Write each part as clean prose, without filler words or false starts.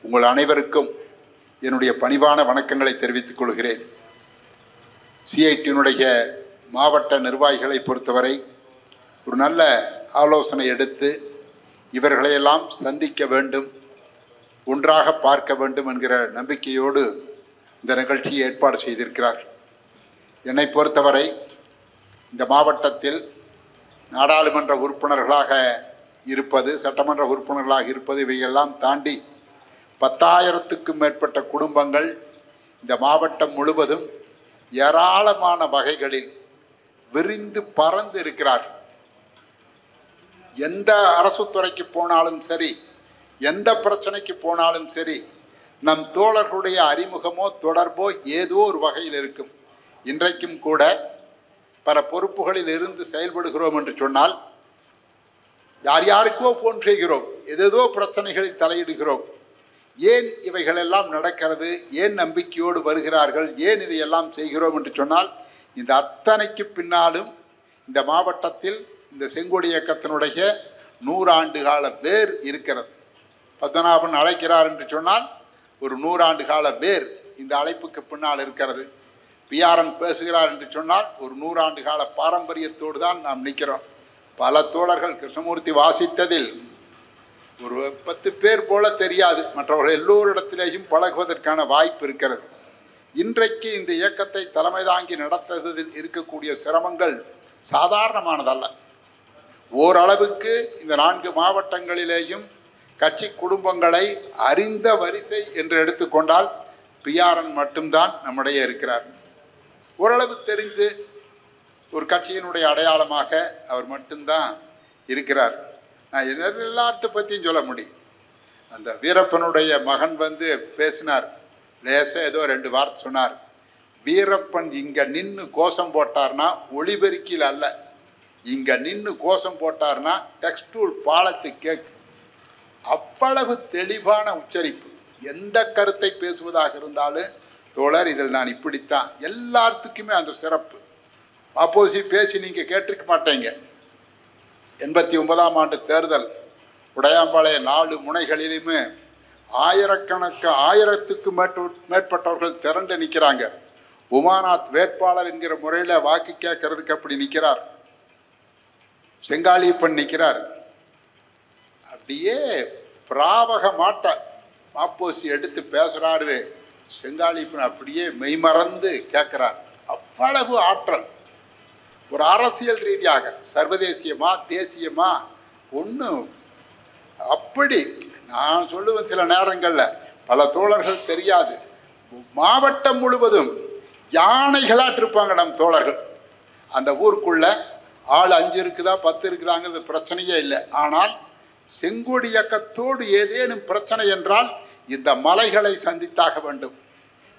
உங்கள் அனைவருக்கும் என்னுடைய பணிவான வணக்கங்களை தெரிவித்துக் கொள்கிறேன். சிஐடியினுடைய மாவட்ட நிர்வாகிகளை பொறுத்தவரை ஒரு நல்ல ஆலோசனை எடுத்து இவர்களையெல்லாம் சந்திக்க வேண்டும், ஒன்றாக பார்க்க வேண்டும் என்கிற நம்பிக்கையோடு இந்த நிகழ்ச்சியை ஏற்பாடு செய்திருக்கிறார். என்னை பொறுத்தவரை இந்த மாவட்டத்தில் நாடாளுமன்ற உறுப்பினர்களாக இருப்பது, சட்டமன்ற உறுப்பினர்களாக இருப்பது, இவையெல்லாம் தாண்டி 10,000க்கும் மேற்பட்ட குடும்பங்கள் இந்த மாவட்டம் முழுவதும் ஏராளமான வகைகளில் விரிந்து பறந்து இருக்கிறார். எந்த அரசு துறைக்கு போனாலும் சரி, எந்த பிரச்சனைக்கு போனாலும் சரி, நம் தோழர்களுடைய அறிமுகமோ தொடர்போ ஏதோ ஒரு வகையில் இருக்கும். இன்றைக்கும் கூட பல பொறுப்புகளில் இருந்து செயல்படுகிறோம் என்று சொன்னால் யார் யாருக்கோ போன் செய்கிறோம், ஏதேதோ பிரச்சனைகளில் தலையிடுகிறோம். ஏன் இவைகளெல்லாம் நடக்கிறது, ஏன் நம்பிக்கையோடு வருகிறார்கள், ஏன் இதையெல்லாம் செய்கிறோம் என்று சொன்னால் இந்த அத்தனைக்கு பின்னாலும் இந்த மாவட்டத்தில் இந்த செங்கோடி இயக்கத்தினுடைய 100 ஆண்டு கால வேர் இருக்கிறது. பத்மநாபன் அழைக்கிறார் என்று சொன்னால் ஒரு 100 ஆண்டு கால வேர் இந்த அழைப்புக்கு பின்னால் இருக்கிறது. பிஆர்என் பேசுகிறார் என்று சொன்னால் ஒரு 100 ஆண்டு கால பாரம்பரியத்தோடு தான் நாம் நிற்கிறோம். பல தோழர்கள் கிருஷ்ணமூர்த்தி வாசித்ததில் ஒரு 10 பேர் போல தெரியாது, மற்றவர்கள் எல்லோரிடத்திலேயும் பழகுவதற்கான வாய்ப்பு இருக்கிறது. இன்றைக்கு இந்த இயக்கத்தை தலைமை தாங்கி நடத்துவதில் இருக்கக்கூடிய சிரமங்கள் சாதாரணமானதல்ல. ஓரளவுக்கு இந்த 4 மாவட்டங்களிலேயும் கட்சி குடும்பங்களை அறிந்த வரிசை என்று எடுத்துக்கொண்டால் பிஆர்என் மட்டும்தான் நம்முடைய இருக்கிறார். ஓரளவு தெரிந்து ஒரு கட்சியினுடைய அடையாளமாக அவர் மட்டும்தான் இருக்கிறார். நான் எல்லாத்த பற்றியும் சொல்ல முடியும். அந்த வீரப்பனுடைய மகன் வந்து பேசினார், லேசாக ஏதோ 2 வார்த்தை சொன்னார். வீரப்பன் இங்கே நின்று கோஷம் போட்டார்னா ஒளிபெருக்கில் அல்ல, இங்கே நின்று கோஷம் போட்டார்னா டெக்ஸ்டூல் பாலத்து கேக்கு. அவ்வளவு தெளிவான உச்சரிப்பு. எந்த கருத்தை பேசுவதாக இருந்தாலும் தோழர் இதில் நான் இப்படித்தான், எல்லாத்துக்குமே அந்த சிறப்பு. ஆப்போசி பேசி நீங்கள் கேட்டிருக்க மாட்டேங்க. 89ஆம் ஆண்டு தேர்தல் உடையாம்பாளைய 4 முனைகளிலுமே ஆயிரத்துக்கும் மேற்பட்டவர்கள் திரண்டு நிற்கிறாங்க. உமாநாத் வேட்பாளர் என்கிற முறையில் வாக்கு கேட்கறதுக்கு அப்படி நிற்கிறார். செங்காளியப்பன் நிற்கிறார். அப்படியே பிராவக மாட்ட மாப்போசி எடுத்து பேசுகிறாரு. செங்காளியப்பன் அப்படியே மெய்மறந்து கேட்குறார். அவ்வளவு ஆற்றல். ஒரு அரசியல் ரீதியாக சர்வதேசியமா தேசியமா ஒன்றும் அப்படி நான் சொல்லுவேன். சில நேரங்களில் பல தோழர்கள் தெரியாது, மாவட்டம் முழுவதும் யானைகளாட்டு இருப்பாங்க நம் தோழர்கள். அந்த ஊருக்குள்ள ஆள் 5 இருக்குதா 10 இருக்குதாங்கிறது பிரச்சனையே இல்லை. ஆனால் செங்கோடி இயக்கத்தோடு ஏதேனும் பிரச்சனை என்றால் இந்த மலைகளை சந்தித்தாக வேண்டும்,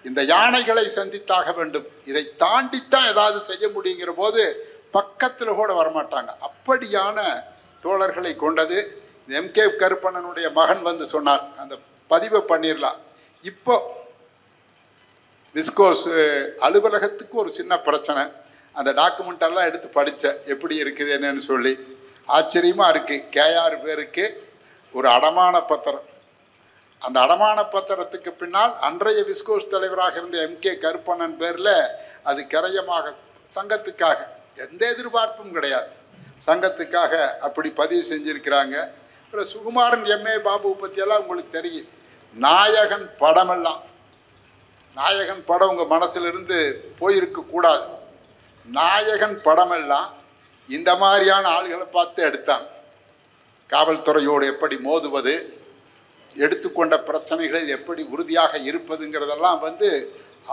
இந்த யானைகளை சந்தித்தாக வேண்டும். இதை தாண்டித்தான் ஏதாவது செய்ய முடியுங்கிற போது பக்கத்தில் கூட வரமாட்டாங்க. அப்படியான தோழர்களை கொண்டது. எம்கே கருப்பண்ணனுடைய மகன் வந்து சொன்னார், அந்த பதிவை பண்ணிடலாம். இப்போ விஸ்கோஸ் அலுவலகத்துக்கு ஒரு சின்ன பிரச்சனை. அந்த டாக்குமெண்டெல்லாம் எடுத்து படித்தேன், எப்படி இருக்குது என்னன்னு சொல்லி. ஆச்சரியமாக இருக்குது. KR பேருக்கு ஒரு அடமான பத்திரம். அந்த அடமான பத்திரத்துக்கு பின்னால் அன்றைய விஸ்கோஸ் தலைவராக இருந்த எம்கே கருப்பண்ணன் பேரில் அது கிரயமாக சங்கத்துக்காக எந்த எதிர்பார்ப்பும் கிடையாது, சங்கத்துக்காக அப்படி பதிவு செஞ்சுருக்கிறாங்க. அப்புறம் சுகுமாரன் MA பாபு பற்றியெல்லாம் உங்களுக்கு தெரியும். நாயகன் படமெல்லாம், நாயகன் படம் உங்கள் மனசிலிருந்து போயிருக்கக்கூடாது. நாயகன் படமெல்லாம் இந்த மாதிரியான ஆளுகளை பார்த்து எடுத்தாங்க. காவல்துறையோடு எப்படி மோதுவது, எடுத்துக்கொண்ட பிரச்சனைகளில் எப்படி உறுதியாக இருப்பதுங்கிறதெல்லாம் வந்து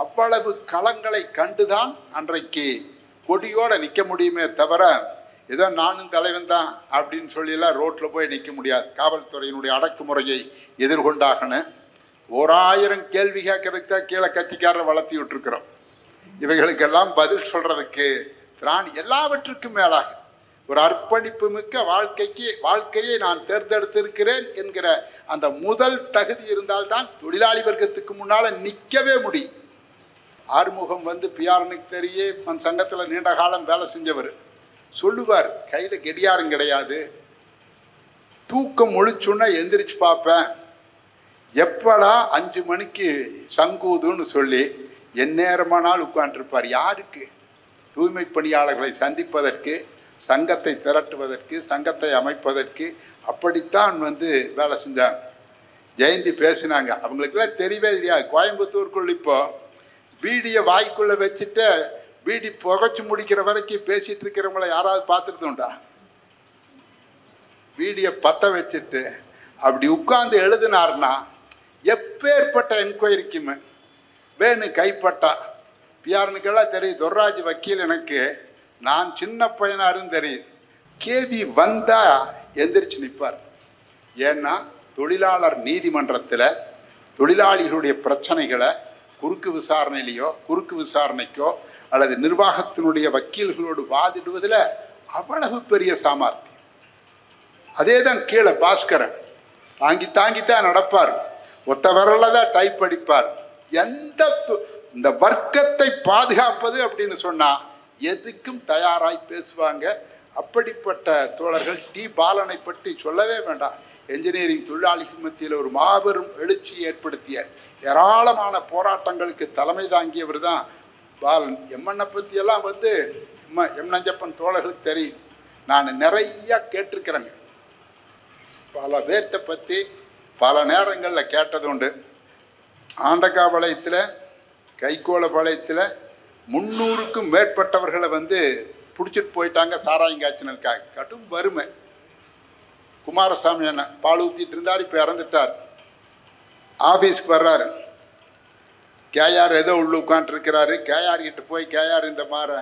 அவ்வளவு களங்களை கண்டுதான் அன்றைக்கு கொடியோடு நிற்க முடியுமே தவிர ஏதோ நானும் தலைவன் தான் அப்படின்னு சொல்லியெல்லாம் ரோட்டில் போய் நிற்க முடியாது. காவல்துறையினுடைய அடக்குமுறையை எதிர்கொண்டாகணும். 1000 கேள்வி கேட்கறதுக்கு தான் கீழே கட்சிக்காரரை வளர்த்தி விட்டுருக்குறோம். இவைகளுக்கெல்லாம் பதில் சொல்கிறதுக்கு எல்லாவற்றுக்கும் மேலாக ஒரு அர்ப்பணிப்பு மிக்க வாழ்க்கையை நான் தேர்ந்தெடுத்திருக்கிறேன் என்கிற அந்த முதல் தகுதி இருந்தால்தான் தொழிலாளி வர்க்கத்துக்கு முன்னால் நிற்கவே முடியும். ஆறுமுகம் வந்து பிஆர்னுக்கு தெரிய மண் சங்கத்தில் நீண்ட காலம் வேலை செஞ்சவர் சொல்லுவார், கையில் கெடியாரும் கிடையாது, தூக்கம் முழிச்சுன்னா எந்திரிச்சு பார்ப்பேன், எப்படா 5 மணிக்கு சங்கூதுன்னு சொல்லி எந்நேரமானால் உட்கார்ந்துருப்பார். யாருக்கு? தூய்மை பணியாளர்களை சந்திப்பதற்கு, சங்கத்தை திரட்டுவதற்கு, சங்கத்தை அமைப்பதற்கு. அப்படித்தான் வேலை செஞ்சாங்க. ஜெயந்தி பேசினாங்க. அவங்களுக்குலாம் தெரியவே தெரியாது. கோயம்புத்தூருக்குள்ள இப்போ பீடியை வாய்க்குள்ள வச்சுட்டு பீடி புகைச்சு முடிக்கிற வரைக்கும் பேசிட்டு இருக்கிறவங்கள யாராவது பார்த்துட்டு உண்டா? பீடியை பற்ற வச்சுட்டு அப்படி உட்கார்ந்து எழுதினார்னா எப்பேற்பட்ட என்கொயரிக்குமே வேணும் கைப்பட்டா. பியாருனுக்கெல்லாம் தெரியும். துர்ராஜ் வக்கீல் எனக்கு நான் சின்ன பையனாரும் தெரியும். கேவி வந்தா எந்திரிச்சு நிற்பார். ஏன்னா தொழிலாளர் நீதிமன்றத்தில் தொழிலாளிகளுடைய பிரச்சனைகளை குறுக்கு விசாரணைக்கோ அல்லது நிர்வாகத்தினுடைய வக்கீல்களோடு வாதிடுவதில் அவ்வளவு பெரிய சாமர்த்தியம். அதே தான் கீழே பாஸ்கரன் தாங்கித்தான் நடப்பார். ஒத்த விரல்ல தான் டைப் அடிப்பார். இந்த வர்க்கத்தை பாதுகாப்பது அப்படின்னு சொன்னா எதுக்கும் தயாராய் பேசுவாங்க. அப்படிப்பட்ட தோழர்கள். டி பாலனை பற்றி சொல்லவே வேண்டாம். என்ஜினியரிங் தொழிலாளிகள் மத்தியில் ஒரு மாபெரும் எழுச்சி ஏற்படுத்திய ஏராளமான போராட்டங்களுக்கு தலைமை தாங்கியவர் தான் பாலன். எம்என்னை பற்றியெல்லாம் எம் நஞ்சப்பன் தோழர்களுக்கு தெரியும். நான் நிறைய கேட்டிருக்கிறேங்க. பல பேர்த்தை பற்றி பல நேரங்களில் கேட்டது உண்டு. ஆண்டகாபாளையத்தில், கைகோளபாளையத்தில் 300க்கும் மேற்பட்டவர்களை பிடிச்சிட்டு போயிட்டாங்க சாராயம் காய்ச்சினதுக்காக. கடும் வறுமை. குமாரசாமி அண்ணன் பால் ஊற்றிட்டு இருந்தார். இப்போ இறந்துட்டார். ஆஃபீஸ்க்கு வர்றாரு. கேஆர் ஏதோ உள்ள உட்காந்துருக்கிறாரு. கேஆர் கிட்ட போய், கேஆர் இந்த மாதிரி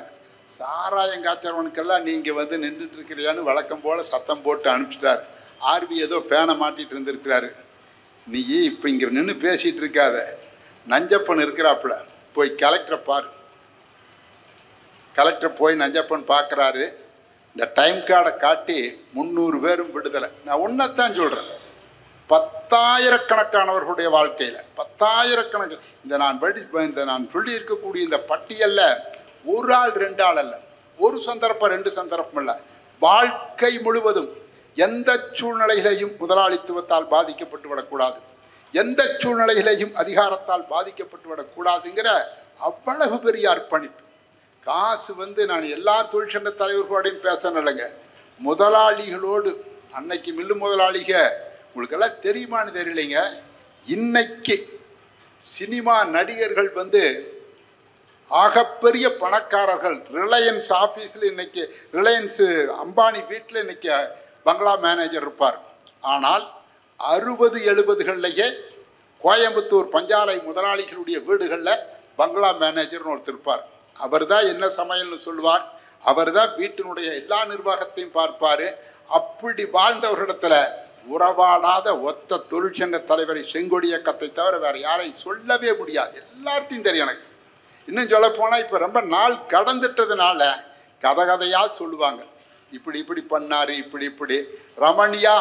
சாராயம் காய்ச்சறவனுக்கெல்லாம் நீங்கள் நின்றுட்டு இருக்கிறியான்னு வழக்கம் போல் சத்தம் போட்டு அனுப்பிச்சிட்டார். ஆர்வி ஏதோ ஃபேனை மாட்டிகிட்டு இருந்திருக்கிறாரு. நீ இப்போ இங்கே நின்று பேசிகிட்டு இருக்காத, நஞ்சப்பன் இருக்கிறாப்புல, போய் கலெக்டரை பாரு. கலெக்டர் போய் நஞ்சப்பன் பார்க்குறாரு. இந்த டைம் கார்டை காட்டி 300 பேரும் விடுதலை. நான் ஒன்றைத்தான் சொல்கிறேன். 10,000கணக்கானவர்களுடைய வாழ்க்கையில் 10,000கணக்கு நான் சொல்லி இருக்கக்கூடிய இந்த பட்டியலில் ஒரு ஆள் 2 ஆள் அல்ல, ஒரு சந்தர்ப்பம் 2 சந்தர்ப்பம் இல்லை, வாழ்க்கை முழுவதும் எந்த சூழ்நிலையிலையும் முதலாளித்துவத்தால் பாதிக்கப்பட்டு விடக்கூடாது, எந்த சூழ்நிலையிலையும் அதிகாரத்தால் பாதிக்கப்பட்டு விடக்கூடாதுங்கிற அவ்வளவு பெரிய அர்ப்பணிப்பு. காசு நான் எல்லா தொழிற்சங்க தலைவர்களோடையும் பேசணும்லைங்க, முதலாளிகளோடு. அன்னைக்கு மில்லு முதலாளிக உங்களுக்கெல்லாம் தெரியுமான்னு தெரியலைங்க. இன்னைக்கு சினிமா நடிகர்கள் ஆகப்பெரிய பணக்காரர்கள். ரிலையன்ஸ் ஆஃபீஸில் இன்னைக்கு, ரிலையன்ஸ் அம்பானி வீட்டில் இன்னைக்கு பங்களா மேனேஜர் இருப்பார். ஆனால் 60-70களிலேயே கோயம்புத்தூர் பஞ்சாலை முதலாளிகளுடைய வீடுகளில் பங்களா மேனேஜர்னு ஒருத்தர் இருப்பார். அவர் தான் என்ன சமையல்னு சொல்லுவார். அவர் தான் வீட்டினுடைய எல்லா நிர்வாகத்தையும் பார்ப்பார். அப்படி வாழ்ந்தவர்களிடத்தில் உறவாடாத ஒத்த தொழிற்சங்க தலைவரை, செங்கொடி இயக்கத்தை தவிர வேறு யாரை சொல்லவே முடியாது. எல்லார்த்தையும் தெரியும் எனக்கு. இன்னும் சொல்ல போனால் இப்போ ரொம்ப நாள் கடந்துட்டதுனால கதையாக சொல்லுவாங்க. இப்படி பண்ணார், இப்படி ரமணியா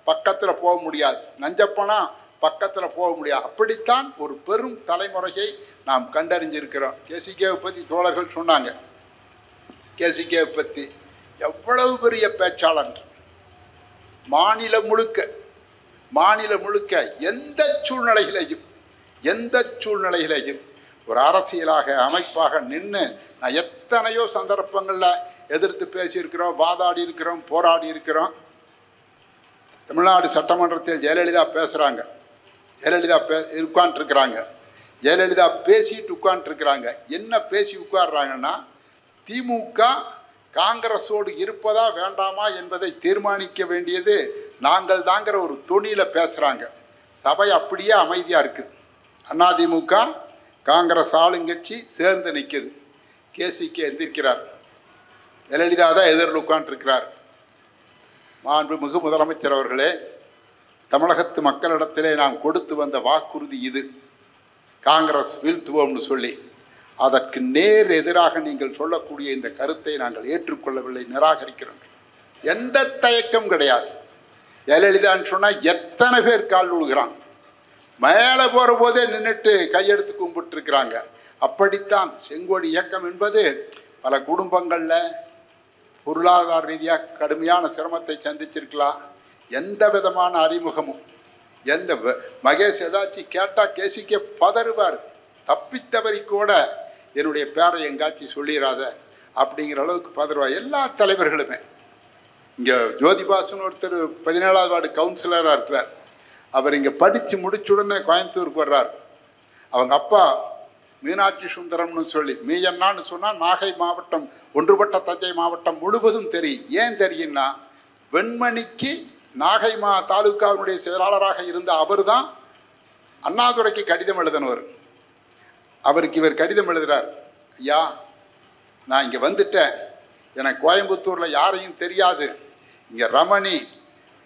பக்கத்தில் போக முடியாது, நஞ்சப்பனா பக்கத்தில் போக முடியாது. அப்படித்தான் ஒரு பெரும் தலைமுறையை நாம் கண்டறிஞ்சிருக்கிறோம். கேசிகேவை பற்றி தோழர்கள் சொன்னாங்க. கேசிகேவை பற்றி எவ்வளவு பெரிய பேச்சாளர். மாநிலம் முழுக்க எந்த சூழ்நிலையிலையும் ஒரு அரசியலாக, அமைப்பாக நின்று நான் எத்தனையோ சந்தர்ப்பங்களில் எதிர்த்து பேசியிருக்கிறோம், வாதாடி இருக்கிறோம், போராடி இருக்கிறோம். தமிழ்நாடு சட்டமன்றத்தில் ஜெயலலிதா பேசுகிறாங்க, ஜெயலலிதா உட்காந்துருக்குறாங்க, ஜெயலலிதா பேசிட்டு உட்காந்துருக்குறாங்க. என்ன பேசி உட்கார்றாங்கன்னா, திமுக காங்கிரஸோடு இருப்பதா வேண்டாமா என்பதை தீர்மானிக்க வேண்டியது நாங்கள் தாங்கிற ஒரு தொனியில் பேசுகிறாங்க. சபை அப்படியே அமைதியாக இருக்குது. அதிமுக காங்கிரஸ் ஆளுங்கட்சி சேர்ந்து நிற்குது. கேசிக்கு எந்திரிக்கிறார். ஜெயலலிதா தான் எதிரில் உட்காந்துருக்கிறார். மாண்புமிகு முதலமைச்சர் அவர்களே, தமிழகத்து மக்களிடத்திலே நாம் கொடுத்து வந்த வாக்குறுதி இது, காங்கிரஸ் வீழ்த்துவோம்னு சொல்லி. அதற்கு நேர் எதிராக நீங்கள் சொல்லக்கூடிய இந்த கருத்தை நாங்கள் ஏற்றுக்கொள்ளவில்லை, நிராகரிக்கிறோம். எந்த தயக்கம் கிடையாது. ஜெயலலிதான்னு சொன்னால் எத்தனை பேர் கால் விழுகிறாங்க, மேலே போகிற போதே நின்றுட்டு கையெடுத்து கும்பிட்டுருக்குறாங்க. அப்படித்தான் செங்கோடி இயக்கம் என்பது பல குடும்பங்களில் பொருளாதார ரீதியாக கடுமையான சிரமத்தை சந்திச்சிருக்கலாம். எந்த விதமான அறிமுகமும் எந்த மகேஷ் ஏதாச்சும் கேட்டால் கேசிக்கே பதறுவார். தப்பித்தவரி கூட என்னுடைய பேரை எங்காச்சும் சொல்லிடாத அப்படிங்கிற அளவுக்கு பதறுவார். எல்லா தலைவர்களுமே. இங்கே ஜோதிபாசுன்னு ஒருத்தர் 17வது வார்டு கவுன்சிலராக இருக்கிறார். அவர் இங்கே படித்து முடிச்ச உடனே கோயம்புத்தூருக்கு வர்றார். அவங்க அப்பா மீனாட்சி சுந்தரம்னு சொல்லி மீயண்ணான்னு சொன்னால் நாகை மாவட்டம், ஒன்றுபட்ட தஞ்சை மாவட்டம் முழுவதும் தெரியும். ஏன் தெரியும்னா, வெண்மணிக்கு நாகை தாலுகாவுடைய செயலாளராக இருந்த அவர் தான் அண்ணாதுரைக்கு கடிதம் எழுதினவர். அவருக்கு இவர் கடிதம் எழுதுகிறார், ஐயா நான் இங்கே வந்துட்டேன், எனக்கு கோயம்புத்தூரில் யாரையும் தெரியாது, இங்கே ரமணி,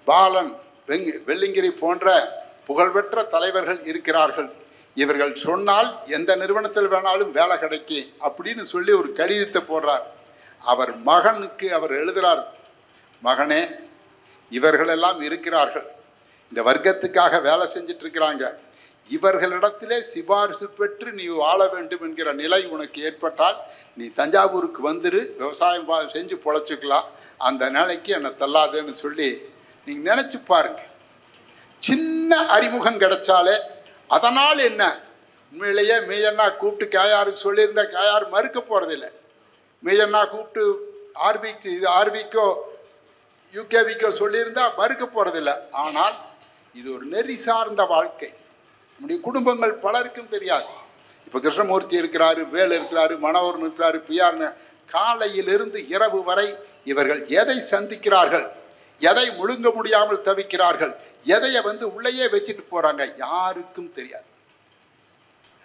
பாலன், வெள்ளிங்கிரி போன்ற புகழ்பெற்ற தலைவர்கள் இருக்கிறார்கள், இவர்கள் சொன்னால் எந்த நிறுவனத்தில் வேணாலும் வேலை கிடைக்கும் அப்படின்னு சொல்லி ஒரு கடிதத்தை போடுறார். அவர் மகனுக்கு அவர் எழுதுகிறார், மகனே இவர்களெல்லாம் இருக்கிறார்கள், இந்த வர்க்கத்துக்காக வேலை செஞ்சிட்டு இருக்கிறாங்க, இவர்களிடத்திலே சிபாரிசு பெற்று நீ வாழ வேண்டும் என்கிற நிலை உனக்கு ஏற்பட்டால் நீ தஞ்சாவூருக்கு வந்துரு, விவசாயம் செஞ்சு பொழைச்சிக்கலாம், அந்த நிலைக்கு என்னை தள்ளாதேன்னு சொல்லி நீங்கள் நினச்சி பாருங்க. சின்ன அறிமுகம் கிடைச்சாலே அதனால் என்ன, உண்மையிலேயே மீயண்ணா கூப்பிட்டு கேஆருக்கு சொல்லியிருந்த கேஆர் மறுக்க போகிறதில்லை. மீயண்ணா கூப்பிட்டு ஆர்பிக்கோ யூகேவிக்கோ சொல்லியிருந்தா மறுக்க போகிறதில்லை. ஆனால் இது ஒரு நெறி சார்ந்த வாழ்க்கை. நம்முடைய குடும்பங்கள் பலருக்கும் தெரியாது. இப்போ கிருஷ்ணமூர்த்தி இருக்கிறாரு, வேல் இருக்கிறாரு, மனோகரன் இருக்கிறாரு, பிஆர்னு, காலையிலிருந்து இரவு வரை இவர்கள் எதை சந்திக்கிறார்கள், எதை முழுங்க முடியாமல் தவிக்கிறார்கள், எதையை உள்ளேயே வச்சுட்டு போகிறாங்க, யாருக்கும் தெரியாது.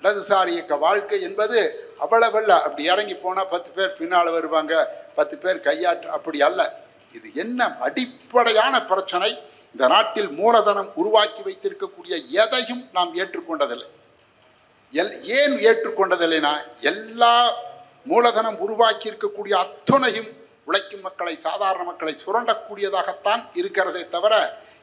இடதுசாரி இயக்க வாழ்க்கை என்பது அவ்வளவல்ல. அப்படி இறங்கி போனால் 10 பேர் பின்னால் வருவாங்க, 10 பேர் கையாற்று, அப்படி அல்ல. இது என்ன அடிப்படையான பிரச்சனை, இந்த நாட்டில் மூலதனம் உருவாக்கி வைத்திருக்கக்கூடிய எதையும் நாம் ஏற்றுக்கொண்டதில்லை. ஏன் ஏற்றுக்கொண்டதில்லைனா, எல்லா மூலதனம் உருவாக்கி இருக்கக்கூடிய அத்துணையும் உழைக்கும் மக்களை, சாதாரண மக்களை சுரண்டக்கூடியதாகத்தான் இருக்கிறதே தவிர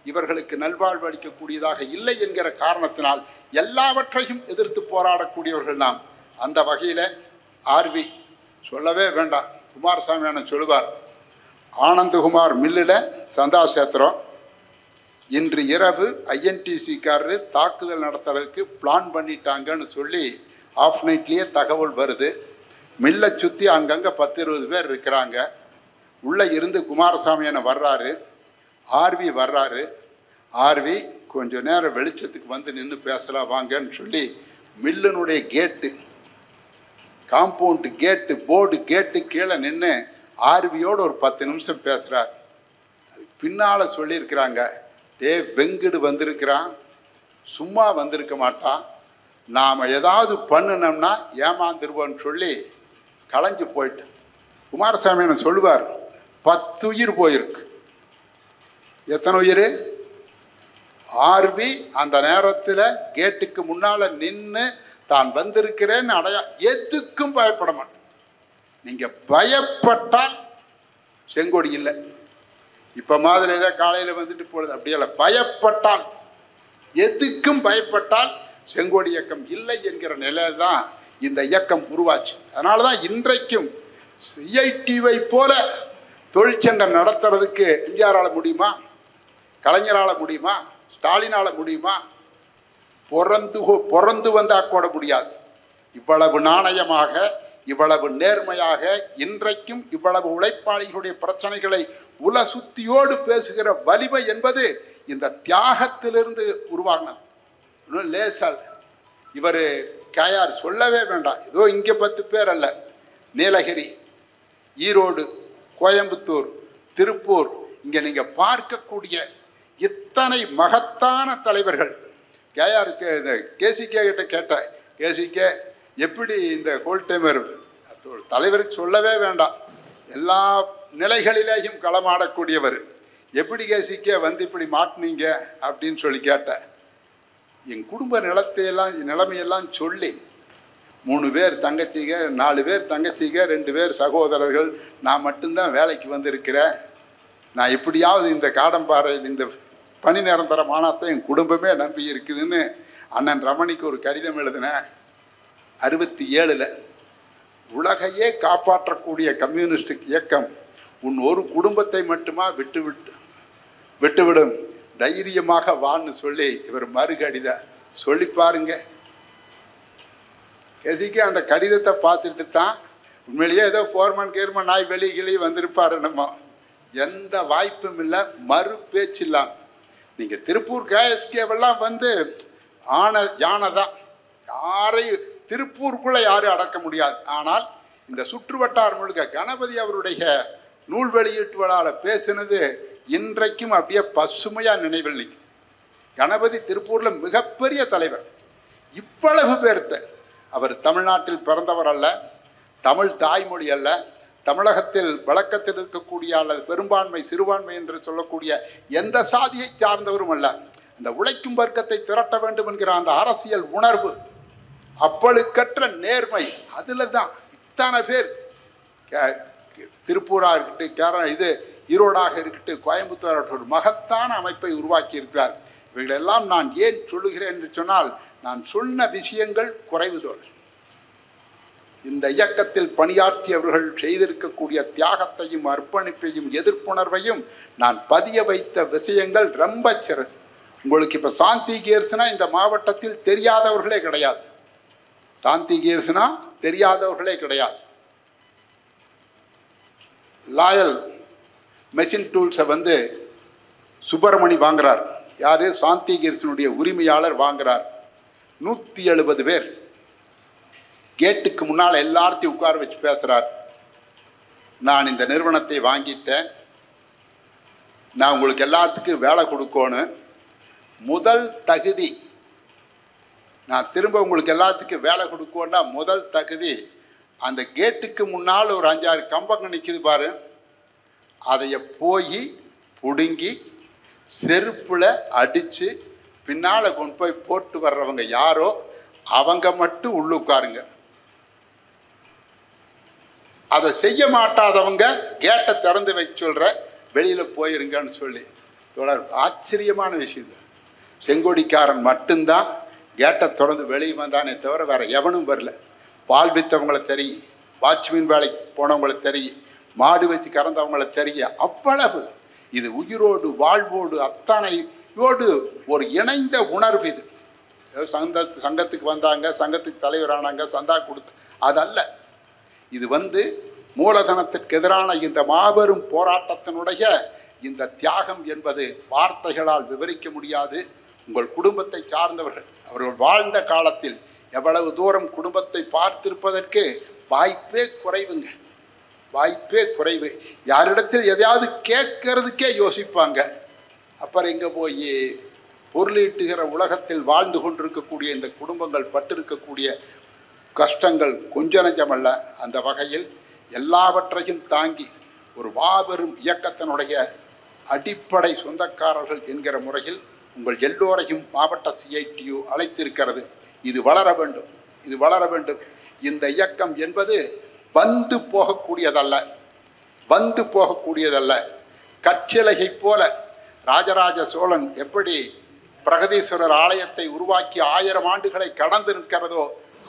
இவர்களுக்கு நல்வாழ்வு அளிக்கக்கூடியதாக இல்லை என்கிற காரணத்தினால் எல்லாவற்றையும் எதிர்த்து போராடக்கூடியவர்கள் நாம். அந்த வகையில் ஆர்வி சொல்லவே வேண்டாம். குமாரசாமி அண்ணன் சொல்லுவார், ஆனந்தகுமார் மில்லில் சந்தா சேத்திரம், இன்று இரவு ஐஎன்டிசிக்காரரு தாக்குதல் நடத்துறதுக்கு பிளான் பண்ணிட்டாங்கன்னு சொல்லி ஆஃப் நைட்லேயே தகவல் வருது. மில்லை சுற்றி அங்கங்கே 10-20 பேர் இருக்கிறாங்க. உள்ளே இருந்து குமாரசாமி அண்ணன் வர்றாரு, ஆர்வி வர்றாரு. ஆர்வி கொஞ்சம் நேரம் வெளிச்சத்துக்கு வந்து நின்று பேசலாம் வாங்கன்னு சொல்லி மில்லினுடைய கேட்டு, காம்பவுண்டு கேட்டு, போர்டு கேட்டு கீழே நின்று ஆர்வியோடு ஒரு 10 நிமிஷம் பேசுகிறார். அது பின்னால் சொல்லியிருக்கிறாங்க, வெங்கடு வந்திருக்கிறான், சும்மா வந்திருக்க மாட்டான், நாம் ஏதாவது பண்ணினோம்னா ஏமாந்துருவோன்னு சொல்லி களைஞ்சு போயிட்டு. குமாரசாமி என்ன சொல்லுவார், 10 உயிர் போயிருக்கு. எத்தனை உயிர்? ஆர்வி அந்த நேரத்தில் கேட்டுக்கு முன்னால் நின்று தான் வந்திருக்கிறேன்னு எதுக்கும் பயப்பட மாட்டேன். நீங்கள் பயப்பட்டால் செங்கோடி இல்லை. இப்போ மாதிரி ஏதோ காலையில் வந்துட்டு போடுது அப்படியே பயப்பட்டால், எதுக்கும் பயப்பட்டால் செங்கோடி இயக்கம் இல்லை என்கிற நிலையில் தான் இந்த இயக்கம் உருவாச்சு. அதனால தான் இன்றைக்கும் சிஐடிவை போல தொழிற்சங்கம் நடத்துறதுக்கு எம்ஜிஆரால் முடியுமா, கலைஞரால் முடியுமா, ஸ்டாலினால் முடியுமா? பிறந்து வந்தால் கூட முடியாது. இவ்வளவு நாணயமாக, இவ்வளவு நேர்மையாக, இன்றைக்கும் இவ்வளவு உழைப்பாளிகளுடைய பிரச்சனைகளை உலசுத்தியோடு பேசுகிற வலிமை என்பது இந்த தியாகத்திலிருந்து உருவாகினது. இன்னும் லேசால் இவர் கேஆர் சொல்லவே வேண்டாம். ஏதோ இங்கே 10 பேர் அல்ல, நீலகிரி, ஈரோடு, கோயம்புத்தூர், திருப்பூர், இங்கே நீங்கள் பார்க்கக்கூடிய இத்தனை மகத்தான தலைவர்கள். கேஆருக்கு இந்த கேசிகே கிட்ட கேட்டேன், கேசிகே எப்படி இந்த ஹோல் டைமர் தலைவருக்கு சொல்லவே வேண்டாம், எல்லா நிலைகளிலேயும் களமாடக்கூடியவர், எப்படி கேசிக்கே இப்படி மாட்டினீங்க அப்படின்னு சொல்லி கேட்டேன். என் குடும்ப நிலைமையெல்லாம் சொல்லி 3 பேர் தங்கச்சிங்க, 4 பேர் தங்கச்சிங்க, 2 பேர் சகோதரர்கள், நான் மட்டும்தான் வேலைக்கு வந்திருக்கிறேன், நான் எப்படியாவது இந்த காடம்பாறையில் இந்த பணி நிரந்தரமானத்தை என் குடும்பமே நம்பி இருக்குதுன்னு அண்ணன் ரமணிக்கு ஒரு கடிதம் எழுதினேன். 67 உலகையே காப்பாற்றக்கூடிய கம்யூனிஸ்ட் இயக்கம் உன் ஒரு குடும்பத்தை மட்டுமா விட்டுவிடும், தைரியமாக வான்னு சொல்லி இவர் மறுகடித சொல்லி பாருங்க. கெசிக்கு அந்த கடிதத்தை பார்த்துட்டு தான் உண்மையிலேயே ஏதோ போர்மன் கேர்மன் நாய் வெளி கிளி வந்திருப்பாரு. நம்ம எந்த வாய்ப்பும் இல்லை, மறு பேச்சு இல்லாம. நீங்கள் திருப்பூர் கேஎஸ்கேவெல்லாம் வந்து யானை தான், யாரையும் திருப்பூருக்குள்ளே யாரும் அடக்க முடியாது. ஆனால் இந்த சுற்று வட்டாரம் முழுக்க கணபதி அவருடைய நூல் வெளியீட்டு விழாவில் பேசினது இன்றைக்கும் அப்படியே பசுமையாக நினைவில் நிற்கும். கணபதி திருப்பூரில் மிகப்பெரிய தலைவர். இவ்வளவு பேர்த்த அவர் தமிழ்நாட்டில் பிறந்தவர் அல்ல, தமிழ் தாய்மொழி அல்ல, தமிழகத்தில் வழக்கத்தில் இருக்கக்கூடிய அல்லது பெரும்பான்மை சிறுபான்மை என்று சொல்லக்கூடிய எந்த சாதியை சார்ந்தவரும் அல்ல. இந்த உழைக்கும் வர்க்கத்தை திரட்ட வேண்டும் என்கிற அந்த அரசியல் உணர்வு, அப்பழுக்கற்ற நேர்மை, அதில் தான் இத்தனை பேர் திருப்பூராக இருக்கட்டும், ஈரோடாக இருக்கட்டும், கோயம்புத்தூர் ஒரு மகத்தான அமைப்பை உருவாக்கி இருக்கிறார். இவைகளெல்லாம் நான் ஏன் சொல்லுகிறேன் என்று சொன்னால், நான் சொன்ன விஷயங்கள் குறைவு தோழர். இந்த இயக்கத்தில் பணியாற்றியவர்கள் செய்திருக்கக்கூடிய தியாகத்தையும் அர்ப்பணிப்பையும் எதிர்ப்புணர்வையும் நான் பதிய வைத்த விஷயங்கள் ரொம்ப சிறப்பு. உங்களுக்கு இப்போ சாந்தி கேர்ஸ்னா இந்த மாவட்டத்தில் தெரியாதவர்களே கிடையாது. சாந்தி கேர்ஸ்னா தெரியாதவர்களே கிடையாது. லாயல் மெஷின் டூல்ஸை வந்து சுப்பிரமணி வாங்குறார். யார்? சாந்தி கேர்ஸினுடைய உரிமையாளர் வாங்குறார். 170 பேர் கேட்டுக்கு முன்னால் எல்லாத்தையும் உட்கார வச்சு பேசுகிறார். நான் இந்த நிறுவனத்தை வாங்கிட்டேன், நான் உங்களுக்கு எல்லாத்துக்கும் வேலை கொடுக்கணும். முதல் தகுதி, நான் திரும்ப உங்களுக்கு எல்லாத்துக்கும் வேலை கொடுக்கணும்னா முதல் தகுதி, அந்த கேட்டுக்கு முன்னால் ஒரு 5-6 கம்பங்க நிற்கிது பாரு, அதைய போய் பிடுங்கி செருப்பில் அடித்து பின்னால் கொண்டு போய் போட்டு வர்றவங்க யாரோ அவங்க மட்டும் உள்ளுக்காருங்க. அதை செய்ய மாட்டாதவங்க கேட்டை திறந்து வைக்க சொல்கிற வெளியில் போயிருங்கன்னு சொல்லி தொடர். ஆச்சரியமான விஷயம். செங்கோடிக்காரன் மட்டும்தான் கேட்டை திறந்து வெளியே வந்தானே தவிர வேற எவனும் வரல. பால் விற்றவங்களை தெரியும், வாட்ச்மேன் வேலைக்கு போனவங்களை தெரியும், மாடு வச்சு கறந்தவங்களை தெரியும். அவ்வளவு இது உயிரோடு வாழ்வோடு அத்தனையோடு ஒரு இணைந்த உணர்வு. இது சங்கத்துக்கு வந்தாங்க, சங்கத்துக்கு தலைவரானாங்க, சந்தா கொடுத்து அதல்ல. இது வந்து மூலதனத்திற்கு எதிரான இந்த மாபெரும் போராட்டத்தினுடைய இந்த தியாகம் என்பது வார்த்தைகளால் விவரிக்க முடியாது. உங்கள் குடும்பத்தை சார்ந்தவர்கள் அவர்கள் வாழ்ந்த காலத்தில் எவ்வளவு தூரம் குடும்பத்தை பார்த்திருப்பதற்கு வாய்ப்பே குறைவுங்க, வாய்ப்பே குறைவு. யாரிடத்தில் எதையாவது கேட்கறதுக்கே யோசிப்பாங்க. அப்புறம் எங்கே போய் பொருளீட்டுகிற உலகத்தில் வாழ்ந்து கொண்டிருக்கக்கூடிய இந்த குடும்பங்கள் பட்டிருக்கக்கூடிய கஷ்டங்கள் கொஞ்ச நஞ்சமல்ல. அந்த வகையில் எல்லாவற்றையும் தாங்கி ஒரு மாபெரும் இயக்கத்தினுடைய அடிப்படை சொந்தக்காரர்கள் என்கிற முறையில் உங்கள் எல்லோரையும் மாவட்ட CITU அழைத்திருக்கிறது. இது வளர வேண்டும், இது வளர வேண்டும். இந்த இயக்கம் என்பது வந்து போகக்கூடியதல்ல, வந்து போகக்கூடியதல்ல. கற்சிலையை போல ராஜராஜ சோழன் எப்படி பிரகதீஸ்வரர் ஆலயத்தை உருவாக்கி 1000 ஆண்டுகளை கடந்து நிற்கிறதோ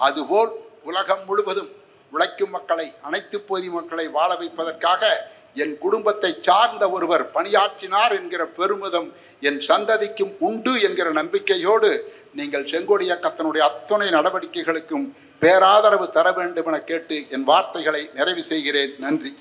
அதுபோல் உலகம் முழுவதும் உழைக்கும் மக்களை, அனைத்து பகுதி மக்களை வாழ வைப்பதற்காக என் குடும்பத்தை சார்ந்த ஒருவர் பணியாற்றினார் என்கிற பெருமிதம் என் சந்ததிக்கும் உண்டு என்கிற நம்பிக்கையோடு நீங்கள் செங்கோடி இயக்கத்தினுடைய அத்தனை நடவடிக்கைகளுக்கும் பேராதரவு தர வேண்டும் என கேட்டு என் வார்த்தைகளை நிறைவு செய்கிறேன். நன்றி.